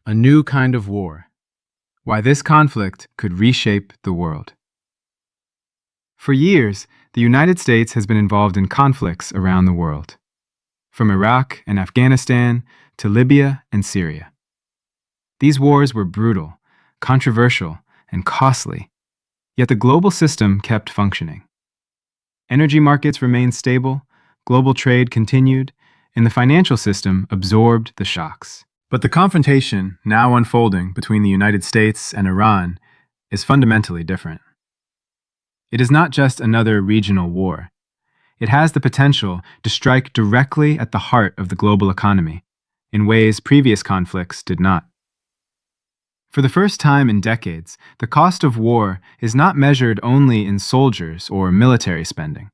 A new kind of war. Why this conflict could reshape the world. For years, the United States has been involved in conflicts around the world, from Iraq and Afghanistan to Libya and Syria. These wars were brutal, controversial, and costly, yet the global system kept functioning. Energy markets remained stable, global trade continued, and the financial system absorbed the shocks. But the confrontation now unfolding between the United States and Iran is fundamentally different. It is not just another regional war. It has the potential to strike directly at the heart of the global economy, in ways previous conflicts did not. For the first time in decades, the cost of war is not measured only in soldiers or military spending.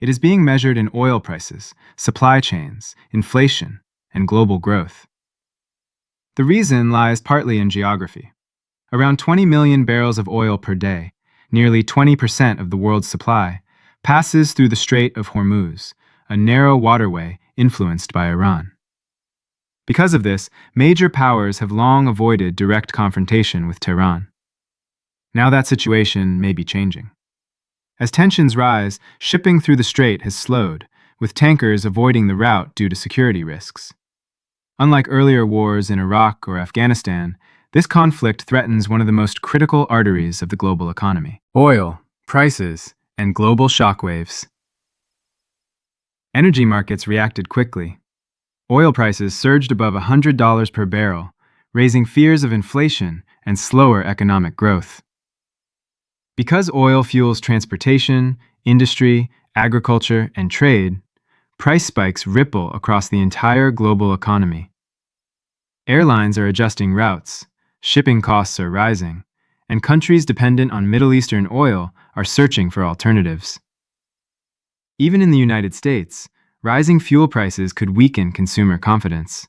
It is being measured in oil prices, supply chains, inflation, and global growth. The reason lies partly in geography. Around 20 million barrels of oil per day, nearly 20% of the world's supply, passes through the Strait of Hormuz, a narrow waterway influenced by Iran. Because of this, major powers have long avoided direct confrontation with Tehran. Now that situation may be changing. As tensions rise, shipping through the strait has slowed, with tankers avoiding the route due to security risks. Unlike earlier wars in Iraq or Afghanistan, this conflict threatens one of the most critical arteries of the global economy: oil, prices, and global shockwaves. Energy markets reacted quickly. Oil prices surged above $100 per barrel, raising fears of inflation and slower economic growth. Because oil fuels transportation, industry, agriculture, and trade, price spikes ripple across the entire global economy. Airlines are adjusting routes, shipping costs are rising, and countries dependent on Middle Eastern oil are searching for alternatives. Even in the United States, rising fuel prices could weaken consumer confidence.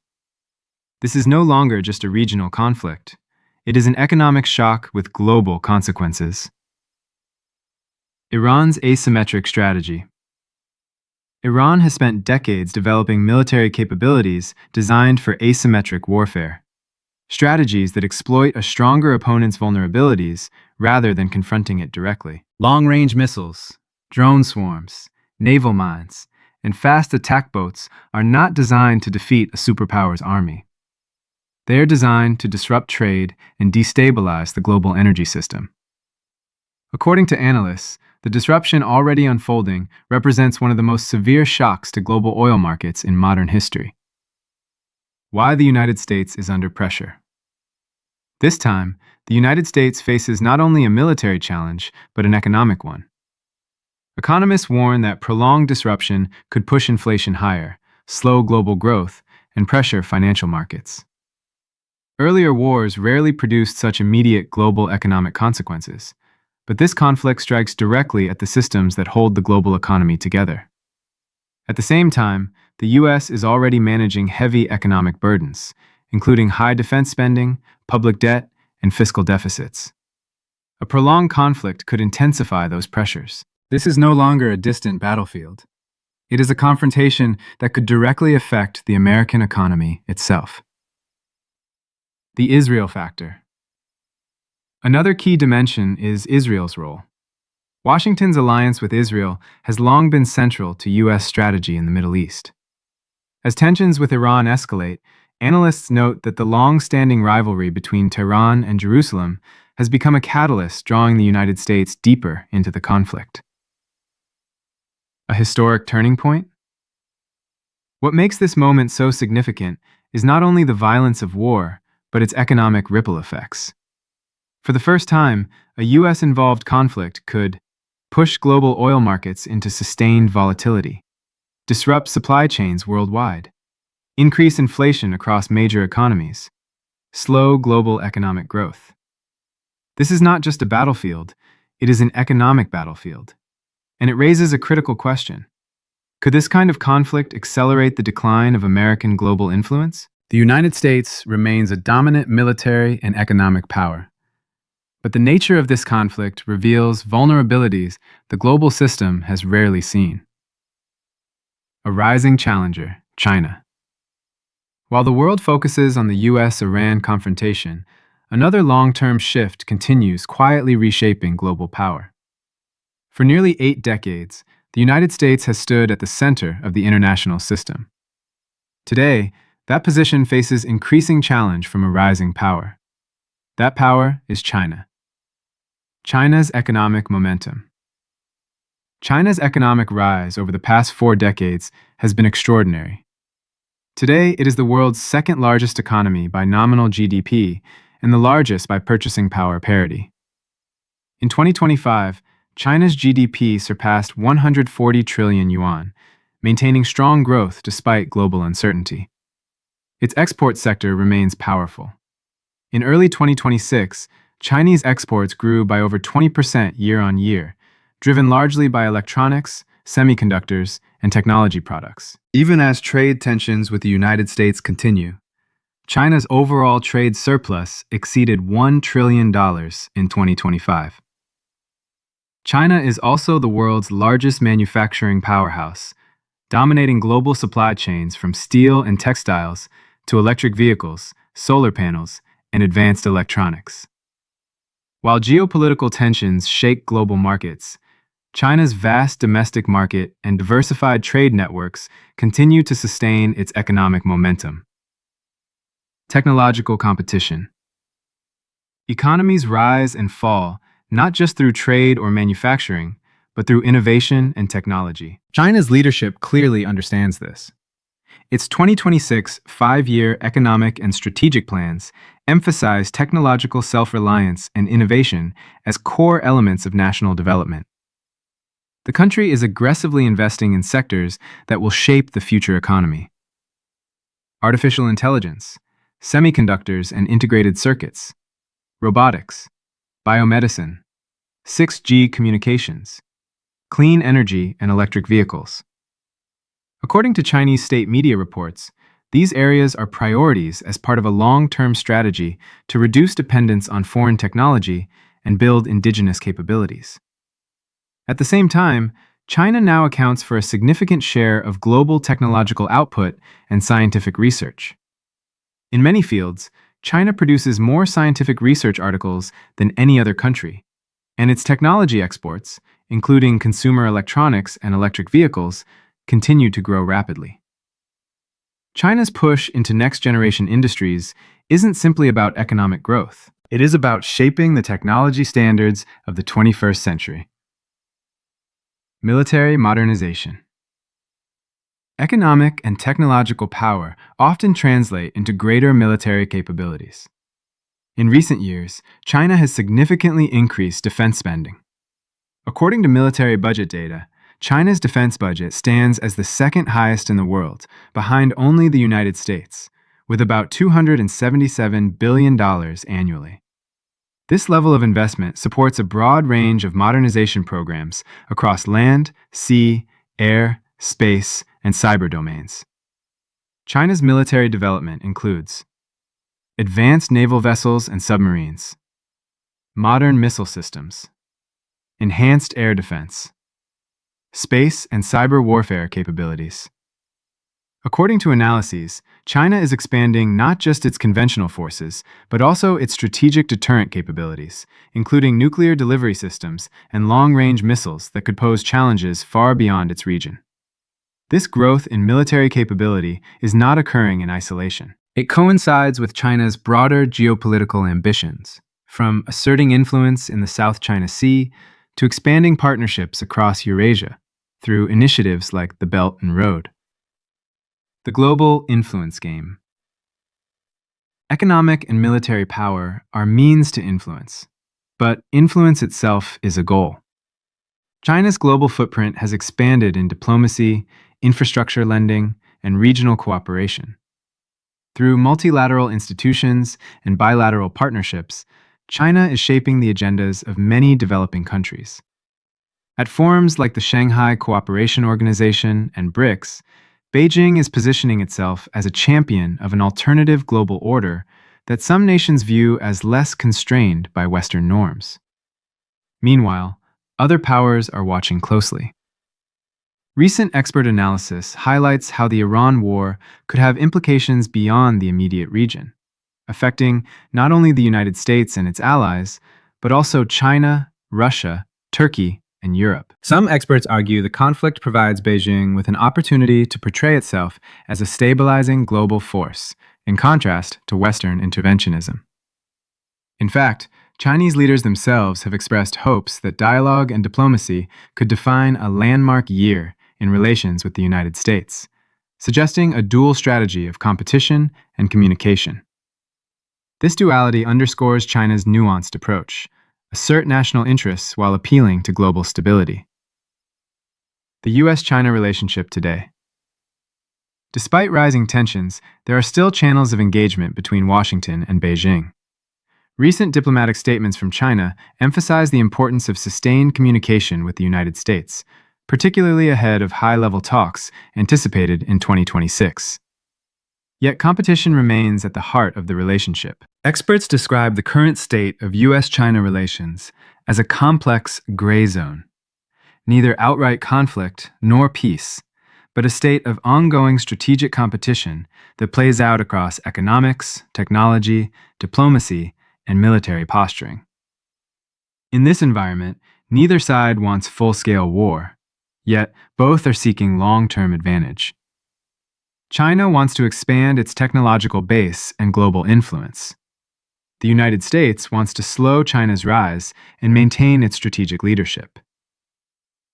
This is no longer just a regional conflict. It is an economic shock with global consequences. Iran's asymmetric strategy. Iran has spent decades developing military capabilities designed for asymmetric warfare, strategies that exploit a stronger opponent's vulnerabilities rather than confronting it directly. Long-range missiles, drone swarms, naval mines, and fast attack boats are not designed to defeat a superpower's army. They are designed to disrupt trade and destabilize the global energy system. According to analysts, the disruption already unfolding represents one of the most severe shocks to global oil markets in modern history. Why the United States is under pressure. This time, the United States faces not only a military challenge, but an economic one. Economists warn that prolonged disruption could push inflation higher, slow global growth, and pressure financial markets. Earlier wars rarely produced such immediate global economic consequences, but this conflict strikes directly at the systems that hold the global economy together. At the same time, the U.S. is already managing heavy economic burdens, including high defense spending, public debt, and fiscal deficits. A prolonged conflict could intensify those pressures. This is no longer a distant battlefield. It is a confrontation that could directly affect the American economy itself. The Israel factor. Another key dimension is Israel's role. Washington's alliance with Israel has long been central to U.S. strategy in the Middle East. As tensions with Iran escalate, analysts note that the long-standing rivalry between Tehran and Jerusalem has become a catalyst drawing the United States deeper into the conflict. A historic turning point? What makes this moment so significant is not only the violence of war, but its economic ripple effects. For the first time, a U.S.-involved conflict could push global oil markets into sustained volatility, disrupt supply chains worldwide, increase inflation across major economies, slow global economic growth. This is not just a battlefield, it is an economic battlefield. And it raises a critical question. Could this kind of conflict accelerate the decline of American global influence? The United States remains a dominant military and economic power. But the nature of this conflict reveals vulnerabilities the global system has rarely seen. A rising challenger, China. While the world focuses on the US-Iran confrontation, another long-term shift continues quietly reshaping global power. For nearly 8 decades, the United States has stood at the center of the international system. Today, that position faces increasing challenge from a rising power. That power is China. China's economic momentum. China's economic rise over the past 4 decades has been extraordinary. Today, it is the world's second largest economy by nominal GDP and the largest by purchasing power parity. In 2025, China's GDP surpassed 140 trillion yuan, maintaining strong growth despite global uncertainty. Its export sector remains powerful. In early 2026, Chinese exports grew by over 20% year-on-year, driven largely by electronics, semiconductors, and technology products. Even as trade tensions with the United States continue, China's overall trade surplus exceeded $1 trillion in 2025. China is also the world's largest manufacturing powerhouse, dominating global supply chains from steel and textiles to electric vehicles, solar panels, and advanced electronics. While geopolitical tensions shake global markets, China's vast domestic market and diversified trade networks continue to sustain its economic momentum. Technological competition. Economies rise and fall not just through trade or manufacturing, but through innovation and technology. China's leadership clearly understands this. Its 2026 five-year economic and strategic plans emphasize technological self-reliance and innovation as core elements of national development. The country is aggressively investing in sectors that will shape the future economy. Artificial intelligence, semiconductors and integrated circuits, robotics, biomedicine, 6G communications, clean energy and electric vehicles. According to Chinese state media reports, these areas are priorities as part of a long-term strategy to reduce dependence on foreign technology and build indigenous capabilities. At the same time, China now accounts for a significant share of global technological output and scientific research. In many fields, China produces more scientific research articles than any other country, and its technology exports, including consumer electronics and electric vehicles, continue to grow rapidly. China's push into next-generation industries isn't simply about economic growth. It is about shaping the technology standards of the 21st century. Military modernization. Economic and technological power often translate into greater military capabilities. In recent years, China has significantly increased defense spending. According to military budget data, China's defense budget stands as the second highest in the world, behind only the United States, with about $277 billion annually. This level of investment supports a broad range of modernization programs across land, sea, air, space, and cyber domains. China's military development includes advanced naval vessels and submarines, modern missile systems, enhanced air defense, space and cyber warfare capabilities. According to analyses, China is expanding not just its conventional forces, but also its strategic deterrent capabilities, including nuclear delivery systems and long-range missiles that could pose challenges far beyond its region. This growth in military capability is not occurring in isolation. It coincides with China's broader geopolitical ambitions, from asserting influence in the South China Sea to expanding partnerships across Eurasia through initiatives like the Belt and Road. The global influence game. Economic and military power are means to influence, but influence itself is a goal. China's global footprint has expanded in diplomacy, infrastructure lending, and regional cooperation. Through multilateral institutions and bilateral partnerships, China is shaping the agendas of many developing countries. At forums like the Shanghai Cooperation Organization and BRICS, Beijing is positioning itself as a champion of an alternative global order that some nations view as less constrained by Western norms. Meanwhile, other powers are watching closely. Recent expert analysis highlights how the Iran war could have implications beyond the immediate region, affecting not only the United States and its allies, but also China, Russia, Turkey, and Europe. Some experts argue the conflict provides Beijing with an opportunity to portray itself as a stabilizing global force, in contrast to Western interventionism. In fact, Chinese leaders themselves have expressed hopes that dialogue and diplomacy could define a landmark year in relations with the United States, suggesting a dual strategy of competition and communication. This duality underscores China's nuanced approach: assert national interests while appealing to global stability. The U.S.-China relationship today. Despite rising tensions, there are still channels of engagement between Washington and Beijing. Recent diplomatic statements from China emphasize the importance of sustained communication with the United States, particularly ahead of high-level talks anticipated in 2026. Yet competition remains at the heart of the relationship. Experts describe the current state of U.S.-China relations as a complex gray zone, neither outright conflict nor peace, but a state of ongoing strategic competition that plays out across economics, technology, diplomacy, and military posturing. In this environment, neither side wants full-scale war, yet both are seeking long-term advantage. China wants to expand its technological base and global influence. The United States wants to slow China's rise and maintain its strategic leadership.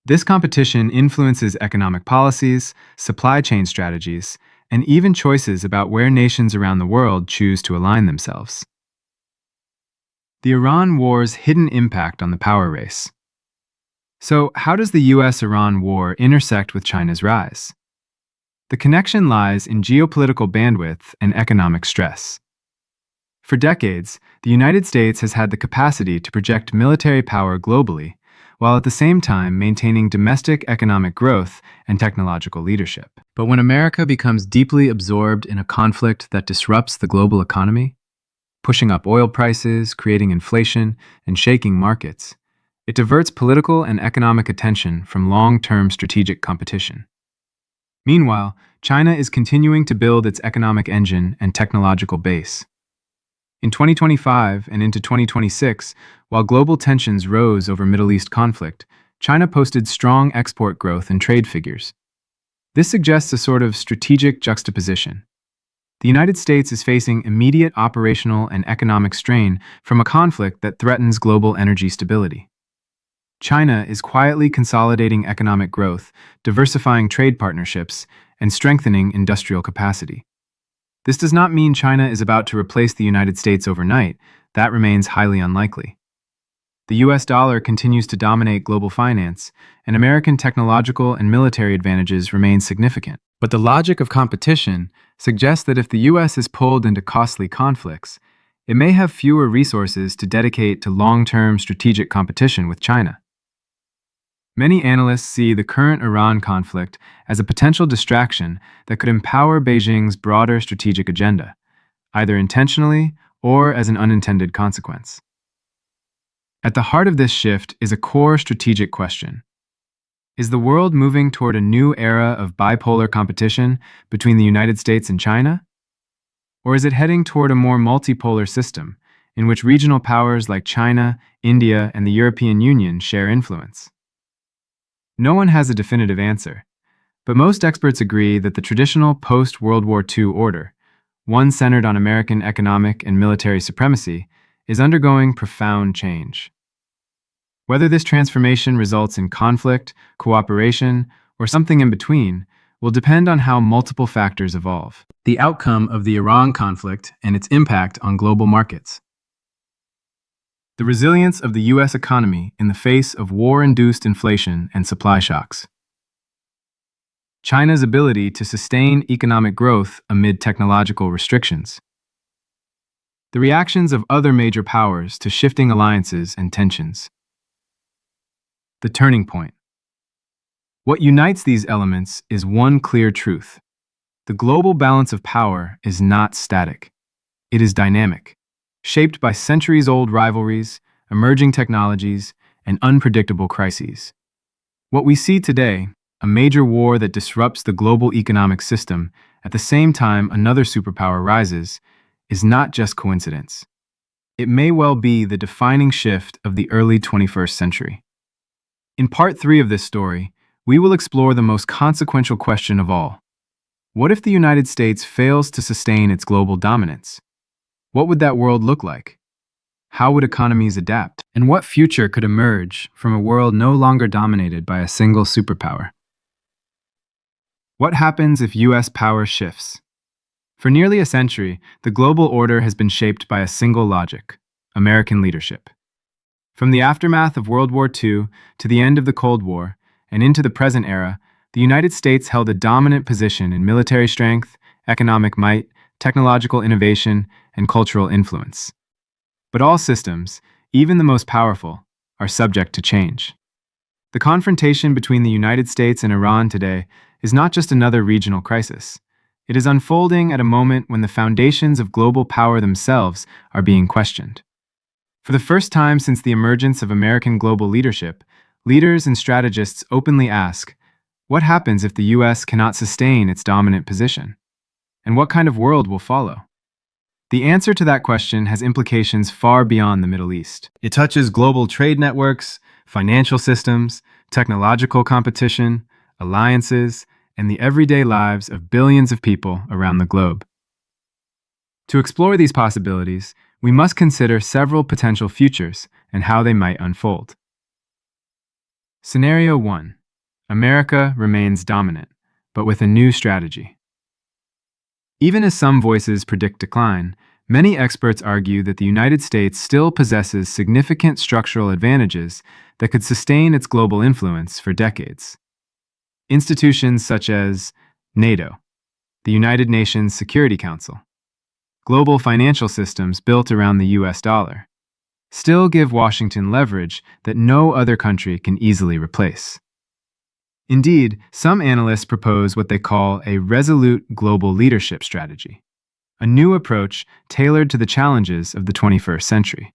This competition influences economic policies, supply chain strategies, and even choices about where nations around the world choose to align themselves. The Iran war's hidden impact on the power race. So, how does the US-Iran war intersect with China's rise? The connection lies in geopolitical bandwidth and economic stress. For decades, the United States has had the capacity to project military power globally, while at the same time maintaining domestic economic growth and technological leadership. But when America becomes deeply absorbed in a conflict that disrupts the global economy, pushing up oil prices, creating inflation, and shaking markets, it diverts political and economic attention from long-term strategic competition. Meanwhile, China is continuing to build its economic engine and technological base. In 2025 and into 2026, while global tensions rose over Middle East conflict, China posted strong export growth and trade figures. This suggests a sort of strategic juxtaposition. The United States is facing immediate operational and economic strain from a conflict that threatens global energy stability. China is quietly consolidating economic growth, diversifying trade partnerships, and strengthening industrial capacity. This does not mean China is about to replace the United States overnight. That remains highly unlikely. The US dollar continues to dominate global finance, and American technological and military advantages remain significant. But the logic of competition suggests that if the US is pulled into costly conflicts, it may have fewer resources to dedicate to long-term strategic competition with China. Many analysts see the current Iran conflict as a potential distraction that could empower Beijing's broader strategic agenda, either intentionally or as an unintended consequence. At the heart of this shift is a core strategic question. Is the world moving toward a new era of bipolar competition between the United States and China? Or is it heading toward a more multipolar system in which regional powers like China, India, and the European Union share influence? No one has a definitive answer, but most experts agree that the traditional post-World War II order, one centered on American economic and military supremacy, is undergoing profound change. Whether this transformation results in conflict, cooperation, or something in between will depend on how multiple factors evolve. The outcome of the Iran conflict and its impact on global markets. The resilience of the U.S. economy in the face of war-induced inflation and supply shocks. China's ability to sustain economic growth amid technological restrictions. The reactions of other major powers to shifting alliances and tensions. The turning point. What unites these elements is one clear truth. The global balance of power is not static. It is dynamic, shaped by centuries-old rivalries, emerging technologies, and unpredictable crises. What we see today, a major war that disrupts the global economic system at the same time another superpower rises, is not just coincidence. It may well be the defining shift of the early 21st century. In part 3 of this story, we will explore the most consequential question of all. What if the United States fails to sustain its global dominance? What would that world look like? How would economies adapt? And what future could emerge from a world no longer dominated by a single superpower? What happens if U.S. power shifts? For nearly a century, the global order has been shaped by a single logic: American leadership. From the aftermath of World War II to the end of the Cold War and into the present era, the United States held a dominant position in military strength, economic might, technological innovation, and cultural influence. But all systems, even the most powerful, are subject to change. The confrontation between the United States and Iran today is not just another regional crisis. It is unfolding at a moment when the foundations of global power themselves are being questioned. For the first time since the emergence of American global leadership, leaders and strategists openly ask, what happens if the U.S. cannot sustain its dominant position? And what kind of world will follow? The answer to that question has implications far beyond the Middle East. It touches global trade networks, financial systems, technological competition, alliances, and the everyday lives of billions of people around the globe. To explore these possibilities, we must consider several potential futures and how they might unfold. Scenario 1. America remains dominant, but with a new strategy. Even as some voices predict decline, many experts argue that the United States still possesses significant structural advantages that could sustain its global influence for decades. Institutions such as NATO, the United Nations Security Council, global financial systems built around the US dollar, still give Washington leverage that no other country can easily replace. Indeed, some analysts propose what they call a resolute global leadership strategy, a new approach tailored to the challenges of the 21st century.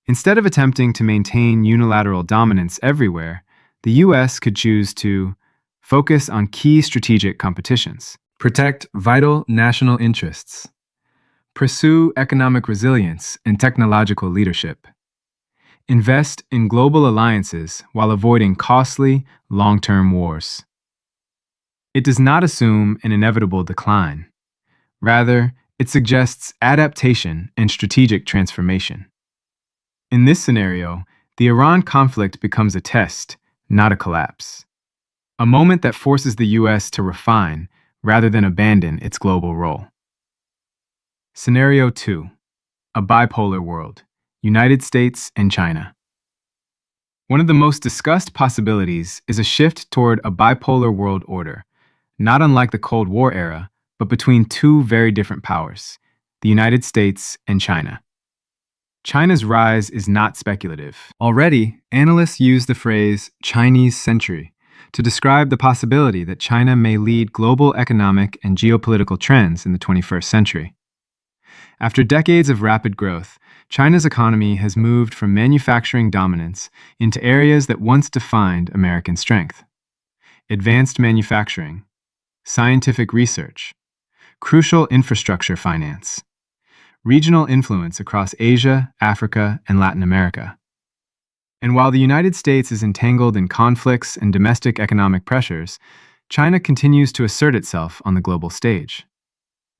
Instead of attempting to maintain unilateral dominance everywhere, the U.S. could choose to focus on key strategic competitions, protect vital national interests, pursue economic resilience and technological leadership, invest in global alliances while avoiding costly, long-term wars. It does not assume an inevitable decline. Rather, it suggests adaptation and strategic transformation. In this scenario, the Iran conflict becomes a test, not a collapse. A moment that forces the U.S. to refine rather than abandon its global role. Scenario 2. A bipolar world. United States and China. One of the most discussed possibilities is a shift toward a bipolar world order, not unlike the Cold War era, but between two very different powers, the United States and China. China's rise is not speculative. Already, analysts use the phrase Chinese century to describe the possibility that China may lead global economic and geopolitical trends in the 21st century. After decades of rapid growth, China's economy has moved from manufacturing dominance into areas that once defined American strength: advanced manufacturing, scientific research, crucial infrastructure finance, regional influence across Asia, Africa, and Latin America. And while the United States is entangled in conflicts and domestic economic pressures, China continues to assert itself on the global stage.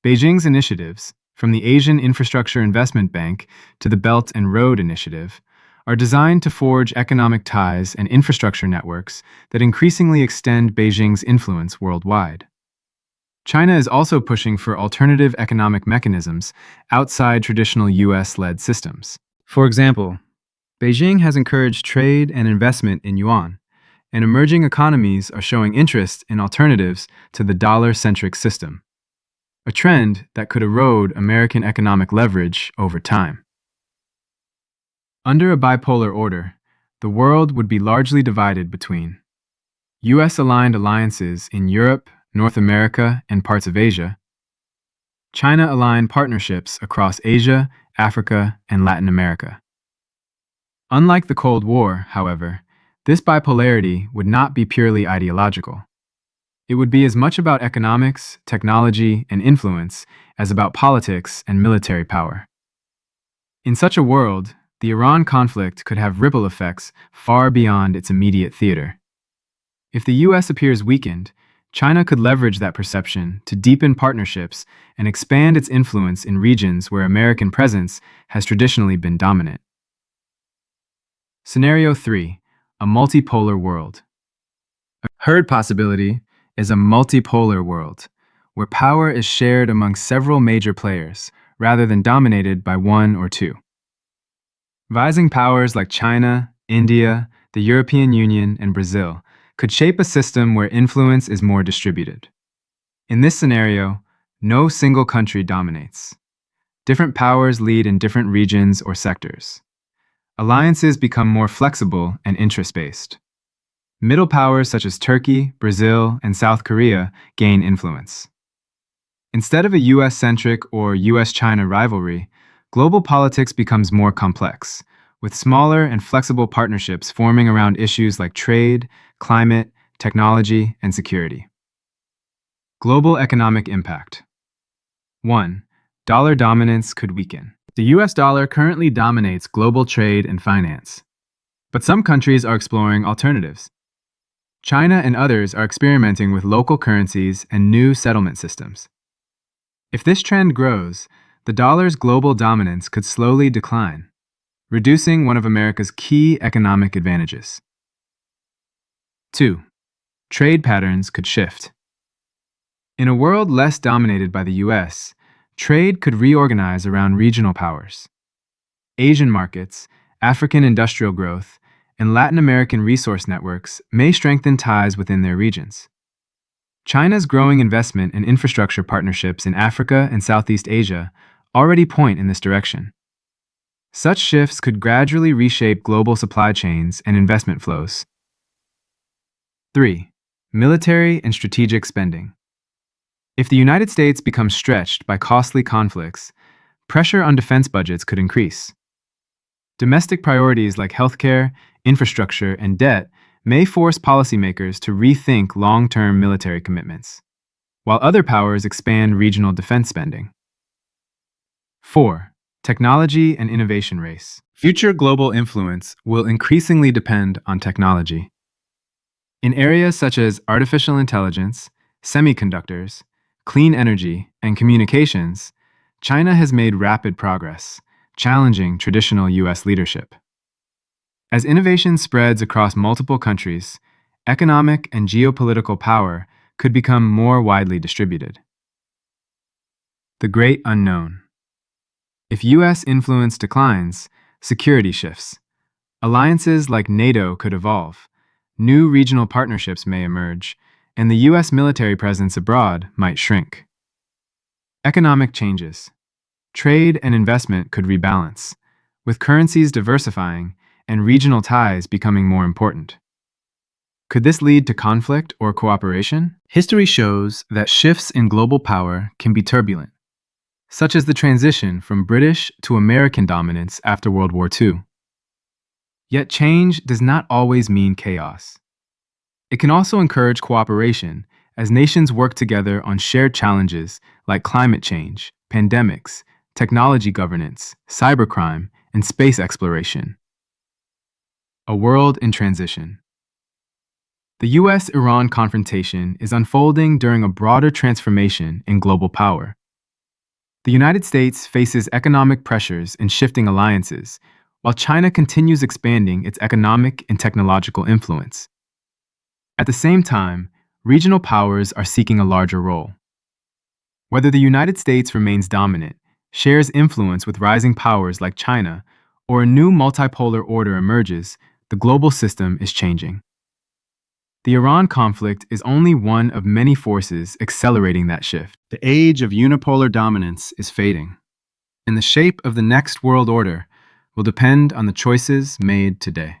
Beijing's initiatives, from the Asian Infrastructure Investment Bank to the Belt and Road Initiative, are designed to forge economic ties and infrastructure networks that increasingly extend Beijing's influence worldwide. China is also pushing for alternative economic mechanisms outside traditional US-led systems. For example, Beijing has encouraged trade and investment in yuan, and emerging economies are showing interest in alternatives to the dollar-centric system, a trend that could erode American economic leverage over time. Under a bipolar order, the world would be largely divided between US-aligned alliances in Europe, North America, and parts of Asia, China-aligned partnerships across Asia, Africa, and Latin America. Unlike the Cold War, however, This bipolarity would not be purely ideological. It would be as much about economics, technology, and influence as about politics and military power. In such a world, the Iran conflict could have ripple effects far beyond its immediate theater. If the US appears weakened, China could leverage that perception to deepen partnerships and expand its influence in regions where American presence has traditionally been dominant. Scenario 3. A multipolar world. A third possibility is a multipolar world, where power is shared among several major players, rather than dominated by one or two. Rising powers like China, India, the European Union, and Brazil could shape a system where influence is more distributed. In this scenario, no single country dominates. Different powers lead in different regions or sectors. Alliances become more flexible and interest-based. Middle powers such as Turkey, Brazil, and South Korea gain influence. Instead of a US-centric or US-China rivalry, global politics becomes more complex, with smaller and flexible partnerships forming around issues like trade, climate, technology, and security. Global economic impact. 1. Dollar dominance could weaken. The US dollar currently dominates global trade and finance, but some countries are exploring alternatives. China and others are experimenting with local currencies and new settlement systems. If this trend grows, the dollar's global dominance could slowly decline, reducing one of America's key economic advantages. 2. Trade patterns could shift. In a world less dominated by the US, trade could reorganize around regional powers. Asian markets, African industrial growth, and Latin American resource networks may strengthen ties within their regions. China's growing investment in infrastructure partnerships in Africa and Southeast Asia already point in this direction. Such shifts could gradually reshape global supply chains and investment flows. 3. Military and strategic spending. If the United States becomes stretched by costly conflicts, pressure on defense budgets could increase. Domestic priorities like healthcare, infrastructure, and debt may force policymakers to rethink long-term military commitments, while other powers expand regional defense spending. 4. Technology and innovation race. Future global influence will increasingly depend on technology. In areas such as artificial intelligence, semiconductors, clean energy, and communications, China has made rapid progress, challenging traditional US leadership. As innovation spreads across multiple countries, economic and geopolitical power could become more widely distributed. The Great Unknown. If US influence declines, security shifts. Alliances like NATO could evolve, new regional partnerships may emerge, and the US military presence abroad might shrink. Economic changes. Trade and investment could rebalance, with currencies diversifying and regional ties becoming more important. Could this lead to conflict or cooperation? History shows that shifts in global power can be turbulent, such as the transition from British to American dominance after World War II. Yet change does not always mean chaos. It can also encourage cooperation as nations work together on shared challenges like climate change, pandemics, technology governance, cybercrime, and space exploration. A world in transition. The US-Iran confrontation is unfolding during a broader transformation in global power. The United States faces economic pressures and shifting alliances, while China continues expanding its economic and technological influence. At the same time, regional powers are seeking a larger role. Whether the United States remains dominant, shares influence with rising powers like China, or a new multipolar order emerges, the global system is changing. The Iran conflict is only one of many forces accelerating that shift. The age of unipolar dominance is fading, and the shape of the next world order will depend on the choices made today.